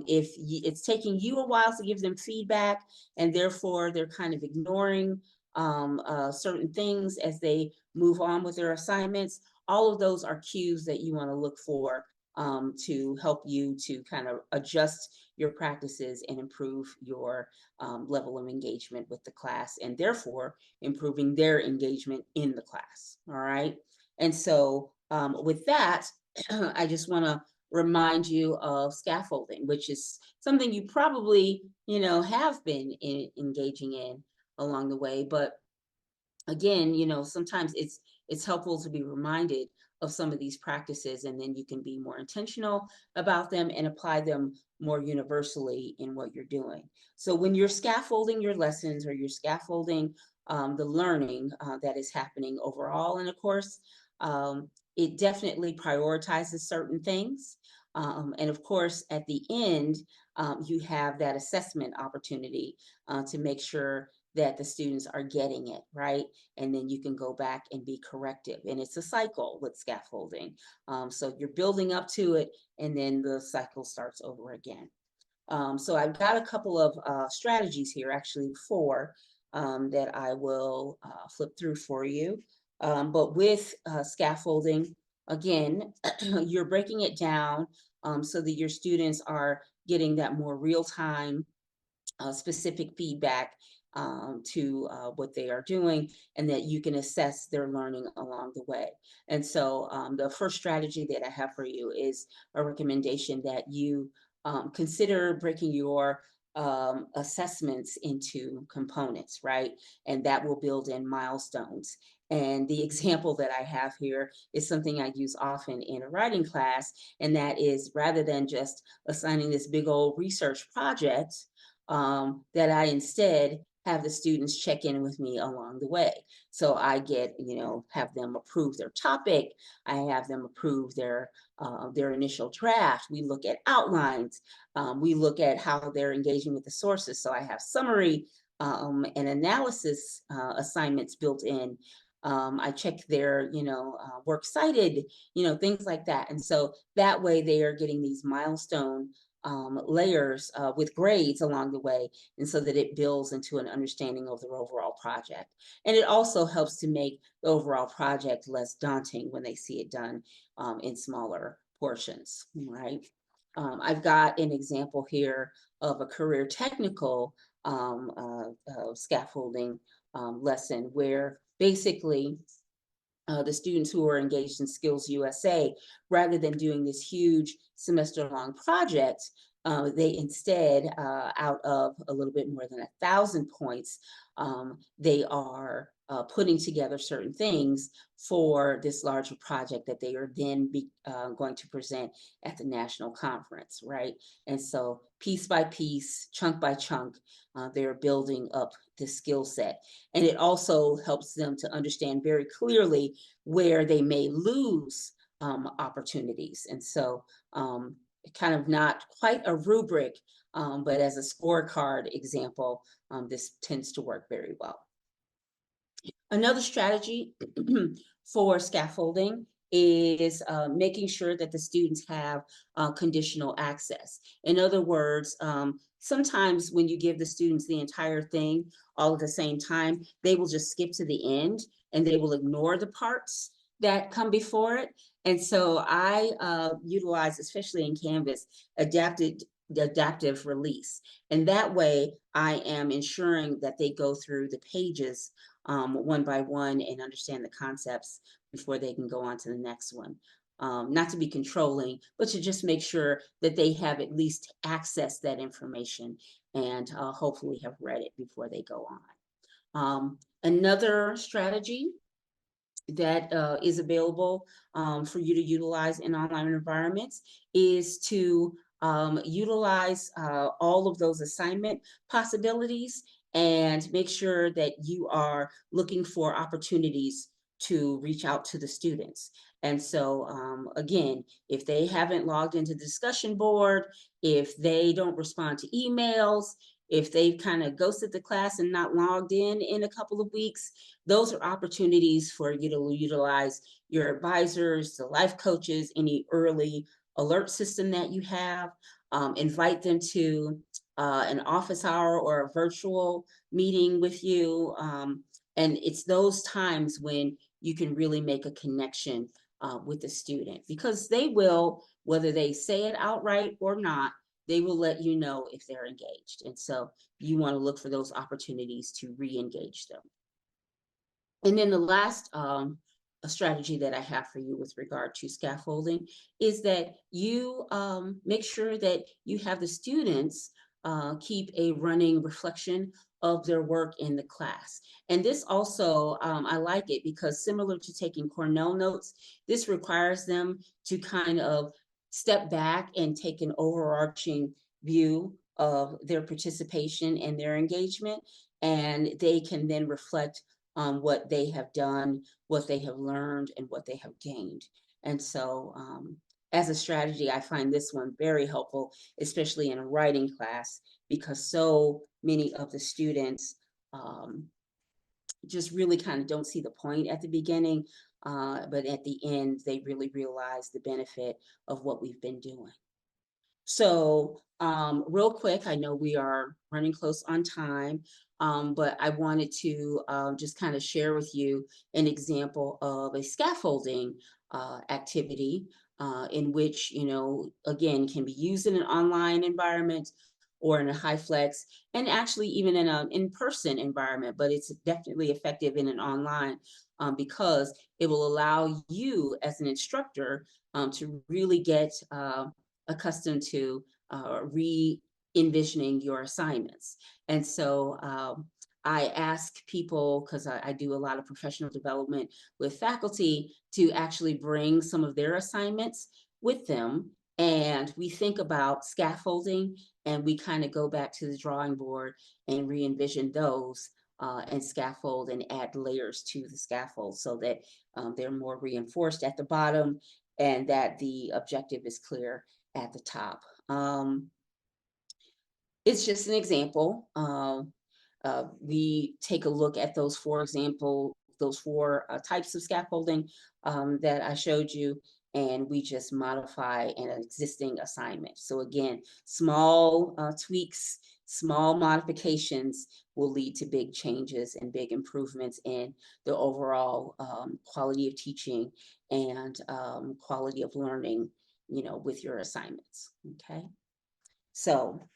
Speaker 1: if it's taking you a while to give them feedback and therefore they're kind of ignoring certain things as they move on with their assignments, all of those are cues that you want to look for to help you to kind of adjust your practices and improve your level of engagement with the class, and therefore improving their engagement in the class. All right. And so with that, I just want to remind you of scaffolding, which is something you probably, have been engaging in along the way. But again, sometimes it's helpful to be reminded of some of these practices, and then you can be more intentional about them and apply them more universally in what you're doing. So when you're scaffolding your lessons, or you're scaffolding the learning that is happening overall in a course, it definitely prioritizes certain things. And of course, at the end, you have that assessment opportunity to make sure that the students are getting it, right? And then you can go back and be corrective. And it's a cycle with scaffolding. So you're building up to it, and then the cycle starts over again. So I've got a couple of strategies here, actually four, that I will flip through for you. But with scaffolding, again, you're breaking it down so that your students are getting that more real-time specific feedback to what they are doing, and that you can assess their learning along the way. And so the first strategy that I have for you is a recommendation that you consider breaking your assessments into components, right? And that will build in milestones. And the example that I have here is something I use often in a writing class, and that is, rather than just assigning this big old research project, that I instead have the students check in with me along the way. So I get, have them approve their topic. I have them approve their initial draft. We look at outlines. We look at how they're engaging with the sources. So I have summary and analysis assignments built in. I check their, works cited, things like that. And so that way they are getting these milestone layers with grades along the way, and so that it builds into an understanding of their overall project. And it also helps to make the overall project less daunting when they see it done in smaller portions, right? I've got an example here of a career technical scaffolding lesson where basically the students who are engaged in Skills USA, rather than doing this huge semester-long project, they instead, out of a little bit more than 1,000 points, they are putting together certain things for this larger project that they are then going to present at the national conference, right? And so piece by piece, chunk by chunk, they're building up this skill set. And it also helps them to understand very clearly where they may lose opportunities. And so kind of not quite a rubric, but as a scorecard example, this tends to work very well. Another strategy for scaffolding is making sure that the students have conditional access. In other words, sometimes when you give the students the entire thing all at the same time, they will just skip to the end and they will ignore the parts that come before it. And so I utilize, especially in Canvas, adaptive release. And that way I am ensuring that they go through the pages one by one and understand the concepts before they can go on to the next one. Not to be controlling, but to just make sure that they have at least accessed that information and hopefully have read it before they go on. Another strategy that is available for you to utilize in online environments is to utilize all of those assignment possibilities and make sure that you are looking for opportunities to reach out to the students. And so again, if they haven't logged into the discussion board, if they don't respond to emails, if they've kind of ghosted the class and not logged in a couple of weeks, those are opportunities for you to utilize your advisors, the life coaches, any early alert system that you have. Invite them to an office hour or a virtual meeting with you. And it's those times when you can really make a connection with the student, because they will, whether they say it outright or not, they will let you know if they're engaged. And so you want to look for those opportunities to re-engage them. And then the last strategy that I have for you with regard to scaffolding is that you make sure that you have the students keep a running reflection of their work in the class. And this also, I like it because similar to taking Cornell notes, this requires them to kind of step back and take an overarching view of their participation and their engagement. And they can then reflect on what they have done, what they have learned, and what they have gained. And so as a strategy, I find this one very helpful, especially in a writing class, because so many of the students just really kind of don't see the point at the beginning, but at the end, they really realize the benefit of what we've been doing. So real quick, I know we are running close on time, but I wanted to just kind of share with you an example of a scaffolding activity in which, again, can be used in an online environment or in a Hyflex, and actually even in an in-person environment, but it's definitely effective in an online because it will allow you as an instructor to really get accustomed to re-envisioning your assignments. And so I ask people, because I do a lot of professional development with faculty, to actually bring some of their assignments with them. And we think about scaffolding and we kind of go back to the drawing board and re-envision those and scaffold and add layers to the scaffold so that they're more reinforced at the bottom and that the objective is clear at the top. It's just an example. we take a look at those those four types of scaffolding that I showed you, and we just modify an existing assignment. So again, small tweaks, small modifications will lead to big changes and big improvements in the overall quality of teaching and quality of learning, with your assignments. Okay. So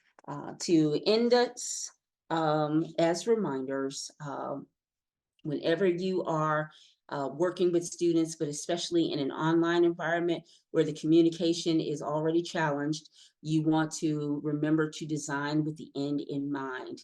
Speaker 1: to end it, as reminders, whenever you are working with students, but especially in an online environment where the communication is already challenged, you want to remember to design with the end in mind.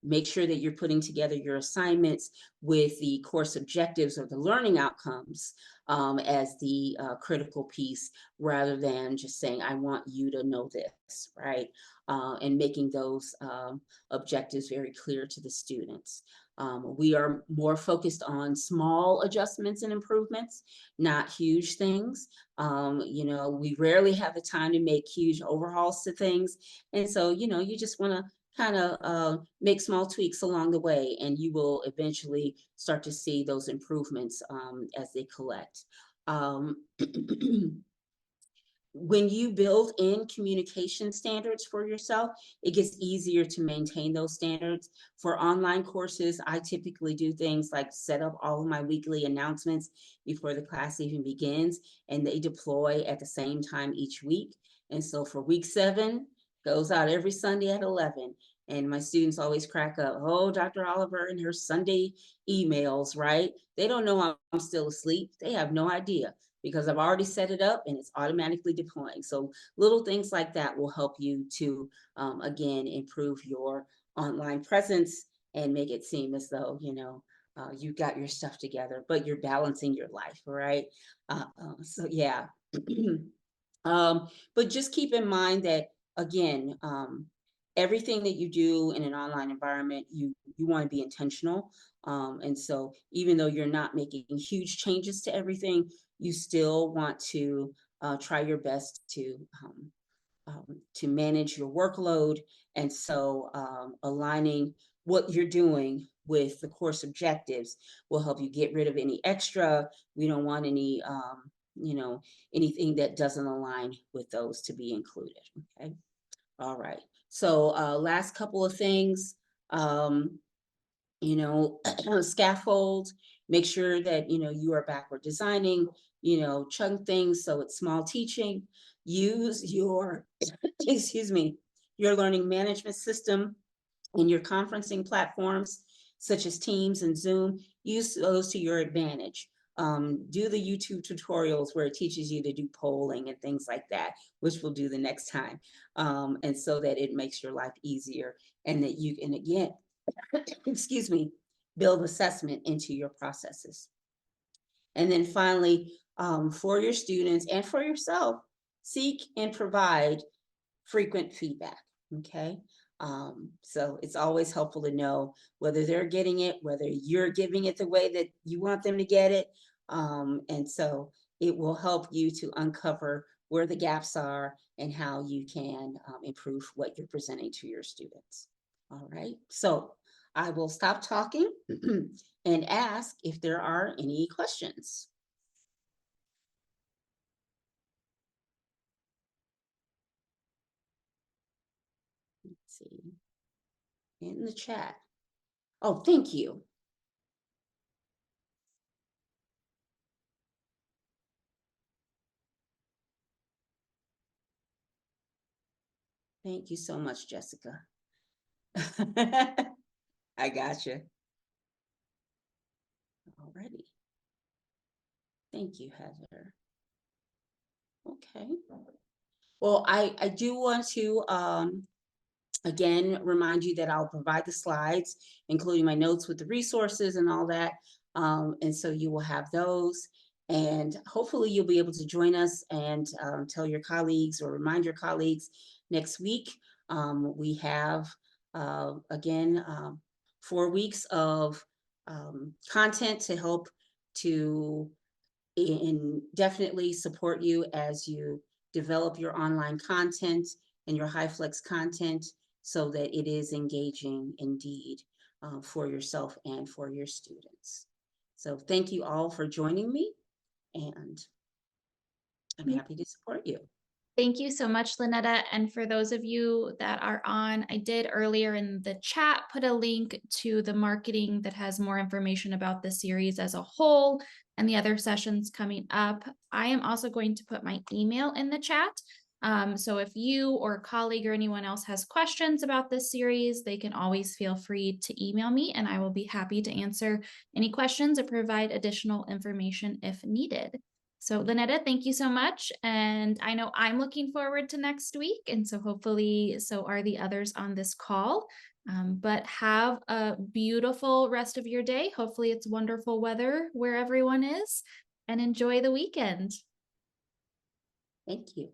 Speaker 1: Make sure that you're putting together your assignments with the course objectives or the learning outcomes as the critical piece, rather than just saying, I want you to know this, right? And making those objectives very clear to the students. We are more focused on small adjustments and improvements, not huge things. We rarely have the time to make huge overhauls to things. And so, you just want to kind of make small tweaks along the way, and you will eventually start to see those improvements as they collect. Um, when you build in communication standards for yourself, it gets easier to maintain those standards. For online courses, I typically do things like set up all of my weekly announcements before the class even begins, and they deploy at the same time each week. And so for week 7, goes out every Sunday at 11. And my students always crack up, oh, Dr. Oliver and her Sunday emails, right? They don't know I'm still asleep. They have no idea, because I've already set it up and it's automatically deploying. So little things like that will help you to, again, improve your online presence and make it seem as though, you got your stuff together, but you're balancing your life, right? So yeah. But just keep in mind that, again, everything that you do in an online environment, you want to be intentional. And so even though you're not making huge changes to everything, you still want to try your best to manage your workload. And so aligning what you're doing with the course objectives will help you get rid of any extra. We don't want any, anything that doesn't align with those to be included. Okay. All right. So last couple of things. Scaffold, make sure that, you are backward designing, chunk things so it's small teaching. Use your, excuse me, your learning management system and your conferencing platforms, such as Teams and Zoom. Use those to your advantage. Do the YouTube tutorials where it teaches you to do polling and things like that, which we'll do the next time. And so that it makes your life easier, and that you can, again, excuse me, build assessment into your processes. And then finally, for your students and for yourself, seek and provide frequent feedback. Okay. So it's always helpful to know whether they're getting it, whether you're giving it the way that you want them to get it. And so it will help you to uncover where the gaps are and how you can improve what you're presenting to your students. All right. So I will stop talking and ask if there are any questions. Let's see. In the chat. Oh, thank you. Thank you so much, Jessica. I got you. Alrighty. Thank you, Heather. Okay. Well, I do want to again remind you that I'll provide the slides, including my notes with the resources and all that. And so you will have those, and hopefully you'll be able to join us and tell your colleagues or remind your colleagues next week. We have again 4 weeks of content to help to definitely support you as you develop your online content and your Hyflex content. so that it is engaging indeed for yourself and for your students. So thank you all for joining me, and I'm happy to support you.
Speaker 2: Thank you so much, Lynetta. And for those of you that are on, I did earlier in the chat put a link to the marketing that has more information about the series as a whole and the other sessions coming up. I am also going to put my email in the chat. So if you or a colleague or anyone else has questions about this series, they can always feel free to email me, and I will be happy to answer any questions or provide additional information if needed. So Lynetta, thank you so much. And I know I'm looking forward to next week. And so hopefully so are the others on this call. But have a beautiful rest of your day. Hopefully it's wonderful weather where everyone is, and enjoy the weekend.
Speaker 1: Thank you.